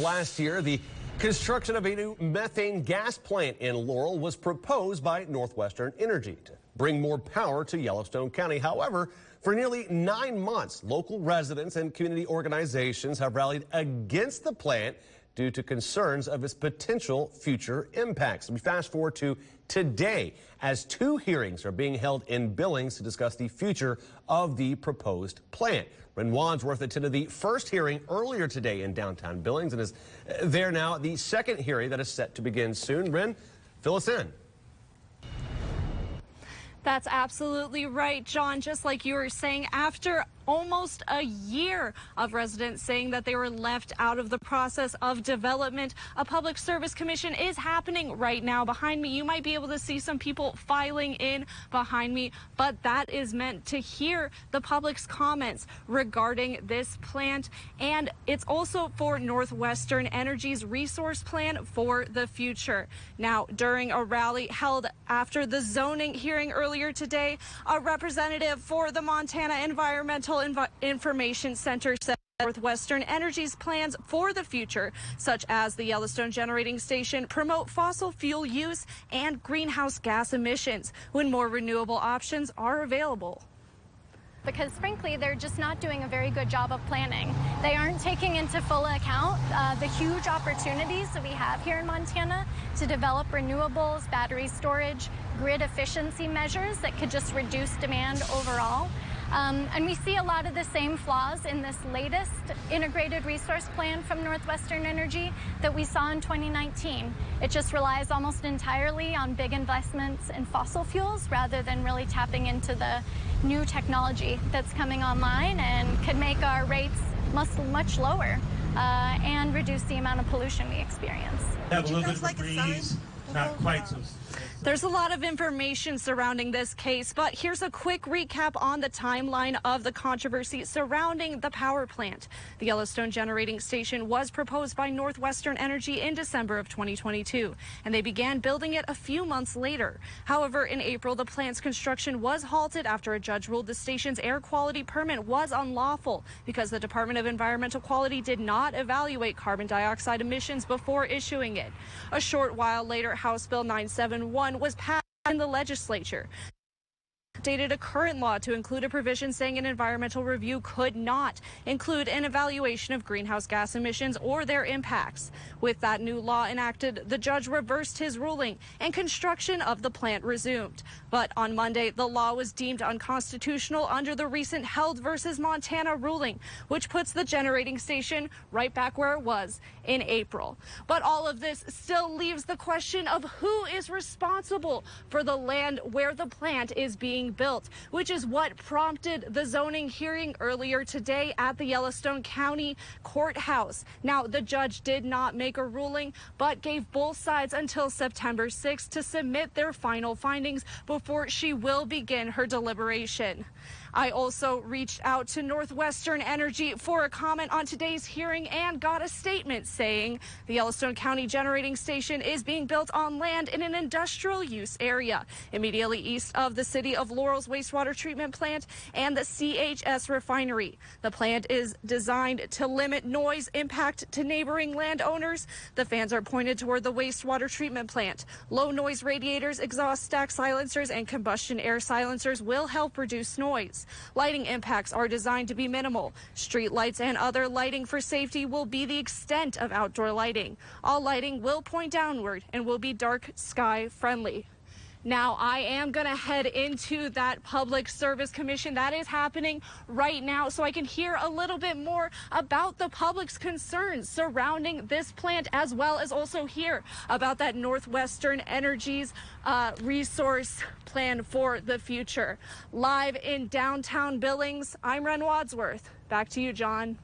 Last year, the construction of a new methane gas plant in Laurel was proposed by NorthWestern Energy to bring more power to Yellowstone County. However, for nearly 9 months, local residents and community organizations have rallied against the plant due to concerns of its potential future impacts. We fast forward to today as 2 hearings are being held in Billings to discuss the future of the proposed plant. Ren Wadsworth attended the first hearing earlier today in downtown Billings and is there now at the second hearing that is set to begin soon. Ren, fill us in. That's absolutely right, John. Just like you were saying, after almost a year of residents saying that they were left out of the process of development, a public service commission is happening right now. Behind me, you might be able to see some people filing in behind me, but that is meant to hear the public's comments regarding this plant. And it's also for NorthWestern Energy's resource plan for the future. Now, during a rally held after the zoning hearing earlier today, a representative for the Montana Environmental Information Center said NorthWestern Energy's plans for the future, such as the Yellowstone Generating Station, promote fossil fuel use and greenhouse gas emissions when more renewable options are available. Because frankly, they're just not doing a very good job of planning. They aren't taking into full account the huge opportunities that we have here in Montana to develop renewables, battery storage, grid efficiency measures that could just reduce demand overall. And we see a lot of the same flaws in this latest integrated resource plan from NorthWestern Energy that we saw in 2019. It just relies almost entirely on big investments in fossil fuels rather than really tapping into the new technology that's coming online and could make our rates much lower and reduce the amount of pollution we experience. Have a little bit of a breeze, not quite so. There's a lot of information surrounding this case, but here's a quick recap on the timeline of the controversy surrounding the power plant. The Yellowstone Generating Station was proposed by NorthWestern Energy in December of 2022, and they began building it a few months later. However, in April, the plant's construction was halted after a judge ruled the station's air quality permit was unlawful because the Department of Environmental Quality did not evaluate carbon dioxide emissions before issuing it. A short while later, House Bill 971 was passed in the legislature. Updated a current law to include a provision saying an environmental review could not include an evaluation of greenhouse gas emissions or their impacts. With that new law enacted, the judge reversed his ruling and construction of the plant resumed. But on Monday, the law was deemed unconstitutional under the recent Held versus Montana ruling, which puts the generating station right back where it was in April. But all of this still leaves the question of who is responsible for the land where the plant is being built, which is what prompted the zoning hearing earlier today at the Yellowstone County Courthouse. Now, the judge did not make a ruling, but gave both sides until September 6th to submit their final findings before she will begin her deliberation. I also reached out to NorthWestern Energy for a comment on today's hearing and got a statement saying the Yellowstone County Generating Station is being built on land in an industrial use area immediately east of the city of Laurel's wastewater treatment plant and the CHS refinery. The plant is designed to limit noise impact to neighboring landowners. The fans are pointed toward the wastewater treatment plant. Low noise radiators, exhaust stack silencers, and combustion air silencers will help reduce noise. Lighting impacts are designed to be minimal. Street lights and other lighting for safety will be the extent of outdoor lighting. All lighting will point downward and will be dark sky friendly. Now, I am going to head into that Public Service Commission that is happening right now so I can hear a little bit more about the public's concerns surrounding this plant, as well as also hear about that NorthWestern Energy's resource plan for the future. Live in downtown Billings, I'm Ren Wadsworth. Back to you, John.